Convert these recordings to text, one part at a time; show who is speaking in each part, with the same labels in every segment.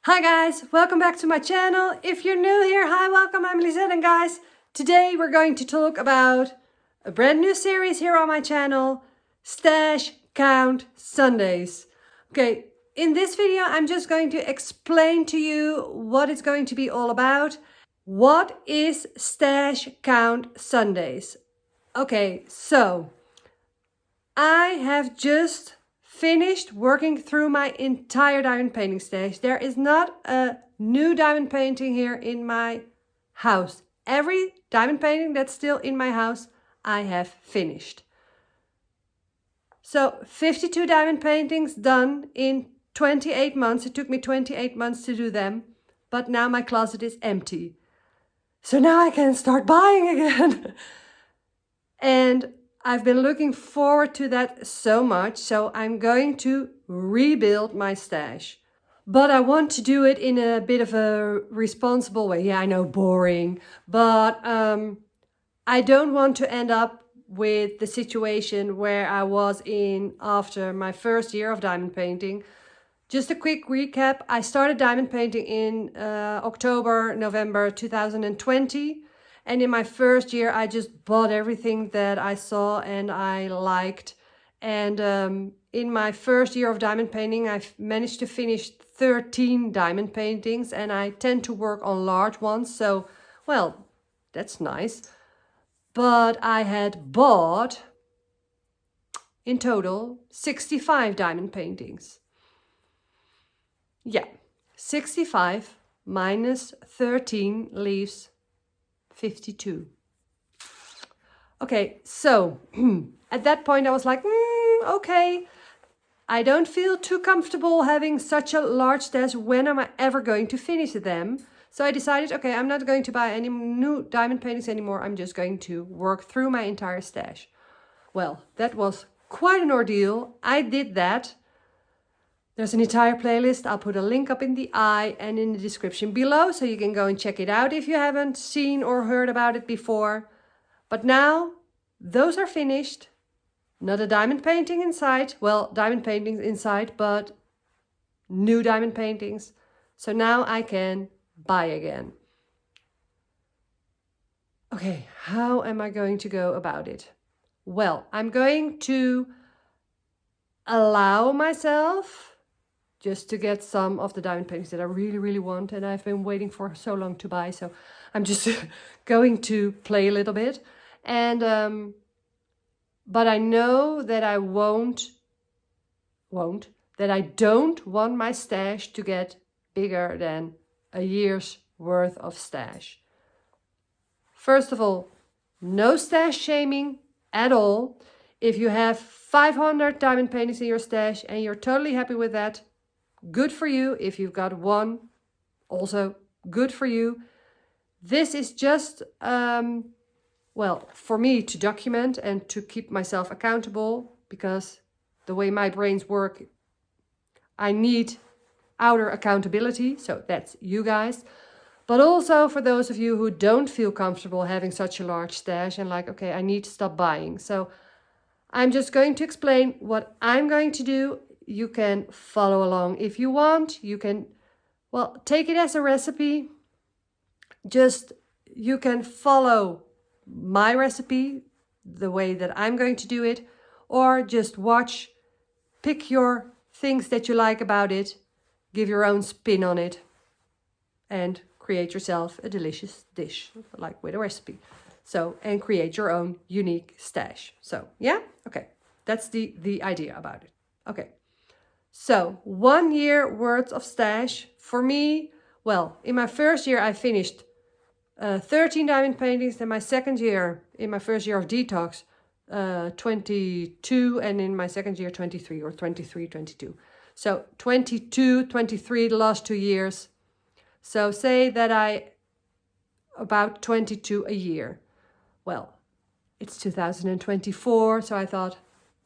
Speaker 1: Hi guys, welcome back to my channel. If you're new here, hi, welcome, I'm Lisette, and guys, today we're going to talk about a brand new series here on my channel, Stash Count Sundays. Okay, in this video I'm just going to explain to you what it's going to be all about. What is Stash Count Sundays? Okay, so I have just finished working through my entire diamond painting stash. There is not a new diamond painting here in my house. Every diamond painting that's still in my house, I have finished. So 52 diamond paintings done in 28 months. It took me 28 months to do them, but now my closet is empty. So now I can start buying again. And I've been looking forward to that so much, so I'm going to rebuild my stash. But I want to do it in a bit of a responsible way. Yeah, I know, boring, but I don't want to end up with the situation where I was in after my first year of diamond painting. Just a quick recap, I started diamond painting in November 2020. And in my first year, I just bought everything that I saw and I liked. And in my first year of diamond painting, I managed to finish 13 diamond paintings. And I tend to work on large ones. So, well, that's nice. But I had bought, in total, 65 diamond paintings. Yeah, 65 minus 13 leaves 52. Okay, so at that point I was like, okay, I don't feel too comfortable having such a large stash. When am I ever going to finish them? So I decided, okay, I'm not going to buy any new diamond paintings anymore. I'm just going to work through my entire stash. Well, that was quite an ordeal. I did that. There's an entire playlist. I'll put a link up in the eye and in the description below, so you can go and check it out if you haven't seen or heard about it before. But now, those are finished. Not a diamond painting inside. Well, diamond paintings inside, but new diamond paintings. So now I can buy again. Okay, how am I going to go about it? Well, I'm going to allow myself just to get some of the diamond paintings that I really, really want. And I've been waiting for so long to buy. So I'm just going to play a little bit. And, but I know that I that I don't want my stash to get bigger than a year's worth of stash. First of all, no stash shaming at all. If you have 500 diamond paintings in your stash and you're totally happy with that, good for you. If you've got one, also good for you. This is just, well, for me to document and to keep myself accountable, because the way my brains work, I need outer accountability. So that's you guys. But also for those of you who don't feel comfortable having such a large stash and like, okay, I need to stop buying. So I'm just going to explain what I'm going to do. You can follow along if you want. You can, well, take it as a recipe. Just, you can follow my recipe, the way that I'm going to do it, or just watch, pick your things that you like about it, give your own spin on it, and create yourself a delicious dish, like with a recipe. So, and create your own unique stash. So, yeah, okay, that's the idea about it. Okay. So 1 year worth of stash for me. Well, in my first year, I finished 13 diamond paintings. Then my second year, in my first year of Detox, 22. And in my second year, 23 or 23, 22. So 22, 23, the last 2 years. So say that about 22 a year. Well, it's 2024. So I thought,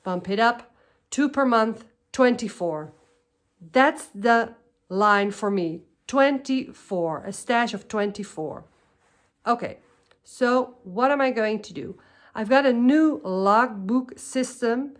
Speaker 1: bump it up, 2 per month. 24. That's the line for me. 24. A stash of 24. Okay. So what am I going to do? I've got a new logbook system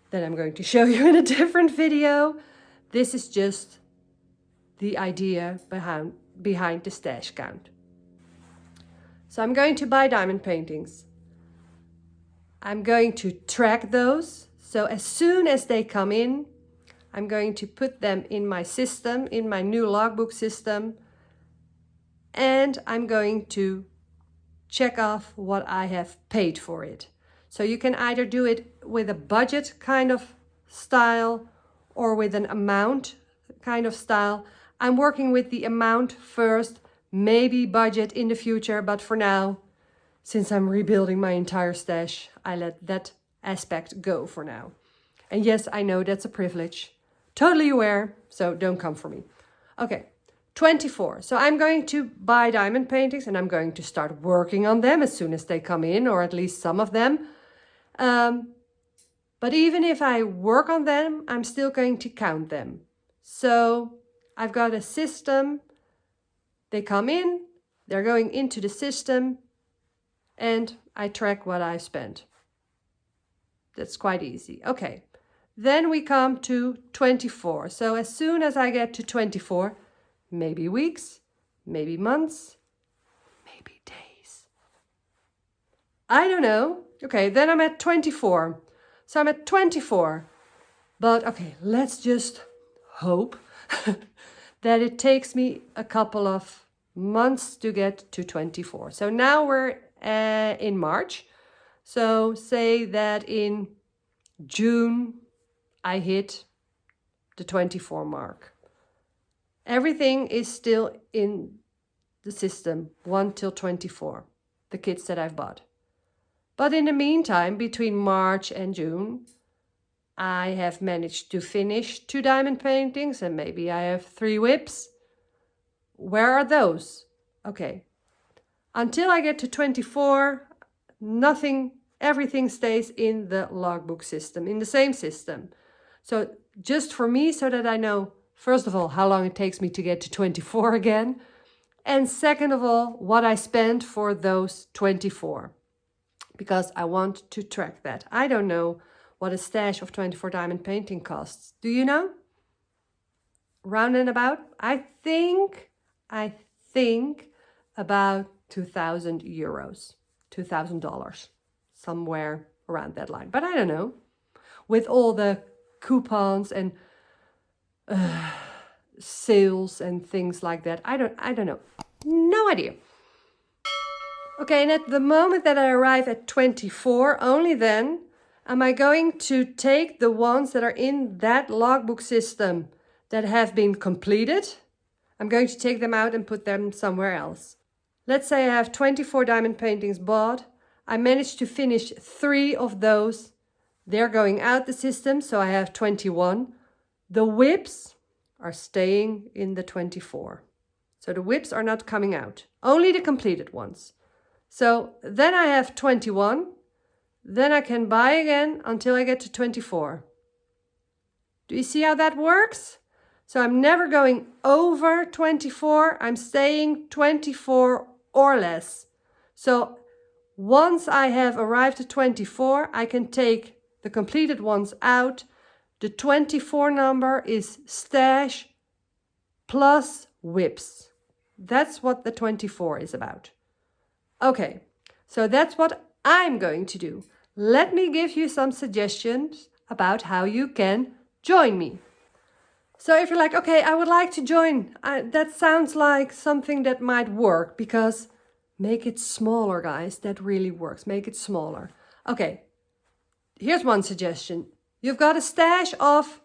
Speaker 1: that I'm going to show you in a different video. This is just the idea behind the stash count. So I'm going to buy diamond paintings. I'm going to track those. So as soon as they come in, I'm going to put them in my system, in my new logbook system, and I'm going to check off what I have paid for it. So you can either do it with a budget kind of style or with an amount kind of style. I'm working with the amount first, maybe budget in the future, but for now, since I'm rebuilding my entire stash, I let that aspect go for now. And yes, I know that's a privilege. Totally aware, so don't come for me. Okay, 24. So I'm going to buy diamond paintings and I'm going to start working on them as soon as they come in, or at least some of them. But even if I work on them, I'm still going to count them. So I've got a system. They come in, they're going into the system, and I track what I spent. That's quite easy. Okay. Then we come to 24. So as soon as I get to 24, maybe weeks, maybe months, maybe days. I don't know. Okay, then I'm at 24. So I'm at 24. But okay, let's just hope that it takes me a couple of months to get to 24. So now we're in March. So say that in June, I hit the 24 mark. Everything is still in the system, 1 till 24, the kits that I've bought. But in the meantime, between March and June, I have managed to finish 2 diamond paintings and maybe I have 3 whips. Where are those? Okay. Until I get to 24, everything stays in the logbook system, in the same system. So just for me, so that I know, first of all, how long it takes me to get to 24 again. And second of all, what I spent for those 24. Because I want to track that. I don't know what a stash of 24 diamond painting costs. Do you know? Round and about? I think about 2,000 euros, $2,000, somewhere around that line. But I don't know. With all the coupons and sales and things like that. I don't know. No idea. Okay, and at the moment that I arrive at 24, only then am I going to take the ones that are in that logbook system that have been completed. I'm going to take them out and put them somewhere else. Let's say I have 24 diamond paintings bought. I managed to finish 3 of those. They're going out the system, so I have 21. The whips are staying in the 24. So the whips are not coming out, only the completed ones. So then I have 21. Then I can buy again until I get to 24. Do you see how that works? So I'm never going over 24. I'm staying 24 or less. So once I have arrived at 24, I can take the completed ones out. The 24 number is stash plus whips. That's what the 24 is about. Okay, so that's what I'm going to do. Let me give you some suggestions about how you can join me. So if you're like, okay, I would like to join, that sounds like something that might work, because make it smaller, guys. That really works. Make it smaller. Okay, here's one suggestion. You've got a stash of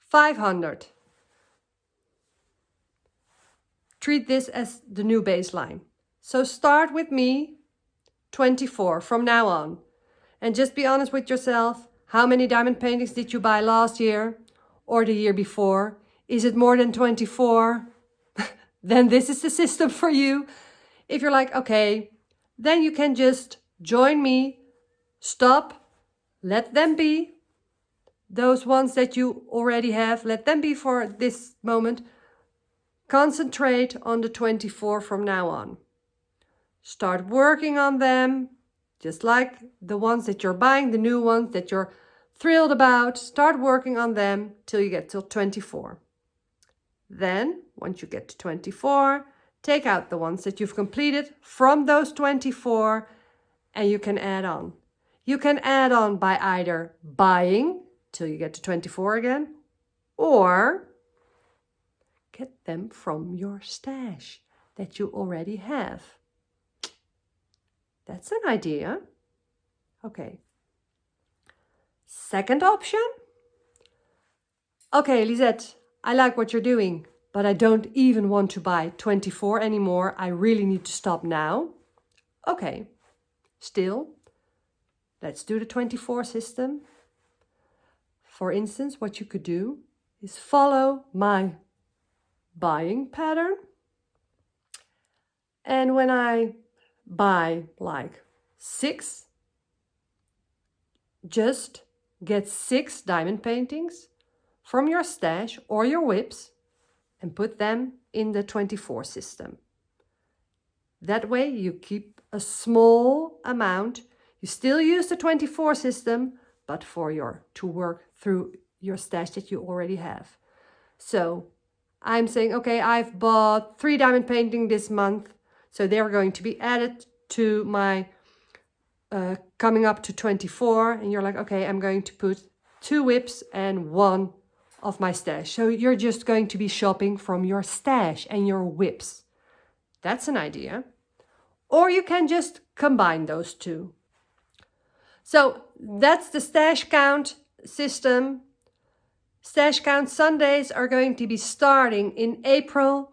Speaker 1: 500. Treat this as the new baseline. So start with me, 24 from now on. And just be honest with yourself. How many diamond paintings did you buy last year or the year before? Is it more than 24? Then this is the system for you. If you're like, okay, then you can just join me, stop, let them be. Those ones that you already have, let them be for this moment. Concentrate on the 24 from now on. Start working on them, just like the ones that you're buying, the new ones that you're thrilled about. Start working on them till you get till 24. Then, once you get to 24, take out the ones that you've completed from those 24 and you can add on. You can add on by either buying till you get to 24 again, or get them from your stash that you already have. That's an idea. Okay. Second option. Okay, Lisette, I like what you're doing, but I don't even want to buy 24 anymore. I really need to stop now. Okay, still, let's do the 24 system. For instance, what you could do is follow my buying pattern. And when I buy like 6, just get 6 diamond paintings from your stash or your whips and put them in the 24 system. That way you keep a small amount. You still use the 24 system, but to work through your stash that you already have. So I'm saying, okay, I've bought 3 diamond paintings this month, so they're going to be added to my coming up to 24, and you're like, okay, I'm going to put 2 whips and 1 of my stash. So you're just going to be shopping from your stash and your whips. That's an idea. Or you can just combine those two. So that's the stash count system. Stash count Sundays are going to be starting in April,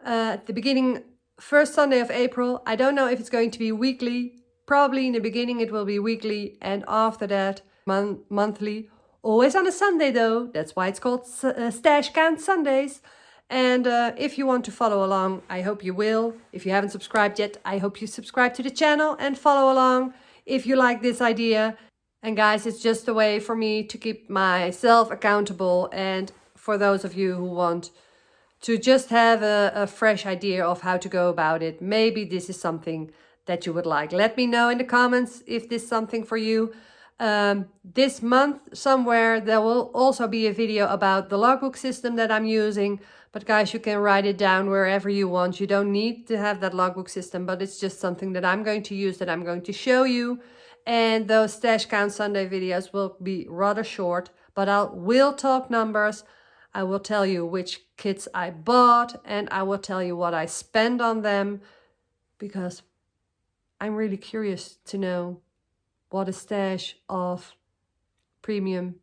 Speaker 1: at the beginning, first Sunday of April. I don't know if it's going to be weekly. Probably in the beginning it will be weekly, and after that monthly. Always on a Sunday though. That's why it's called Stash Count Sundays. And if you want to follow along, I hope you will. If you haven't subscribed yet, I hope you subscribe to the channel and follow along if you like this idea. And guys, it's just a way for me to keep myself accountable, and for those of you who want to just have a fresh idea of how to go about it, maybe this is something that you would like. Let me know in the comments if this is something for you. This month somewhere there will also be a video about the logbook system that I'm using, but guys, you can write it down wherever you want. You don't need to have that logbook system, but it's just something that I'm going to use, that I'm going to show you. And those Stash Count Sunday videos will be rather short, but I will talk numbers. I will tell you which kits I bought, and I will tell you what I spend on them, because I'm really curious to know what a stash of premium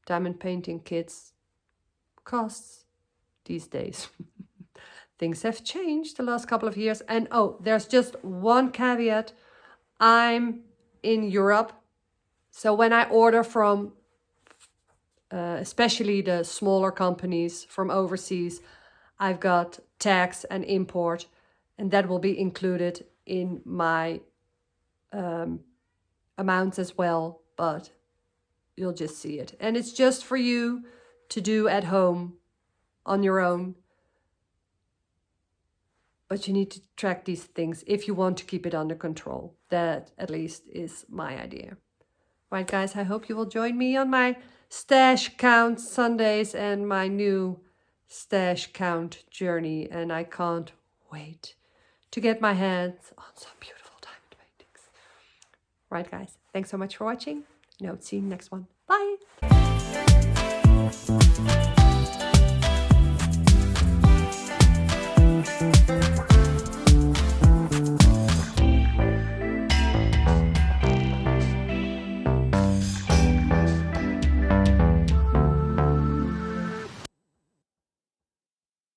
Speaker 1: diamond painting kits costs these days. Things have changed the last couple of years. And oh, there's just one caveat. I'm in Europe. So when I order from especially the smaller companies from overseas, I've got tax and import, and that will be included in my amounts as well, but you'll just see it. And it's just for you to do at home on your own. But you need to track these things if you want to keep it under control. That at least is my idea. Right, guys, I hope you will join me on my Stash Count Sundays and my new Stash Count journey. And I can't wait to get my hands on some beautiful diamond paintings. Right, guys, thanks so much for watching. And I will see you in the next one. Bye.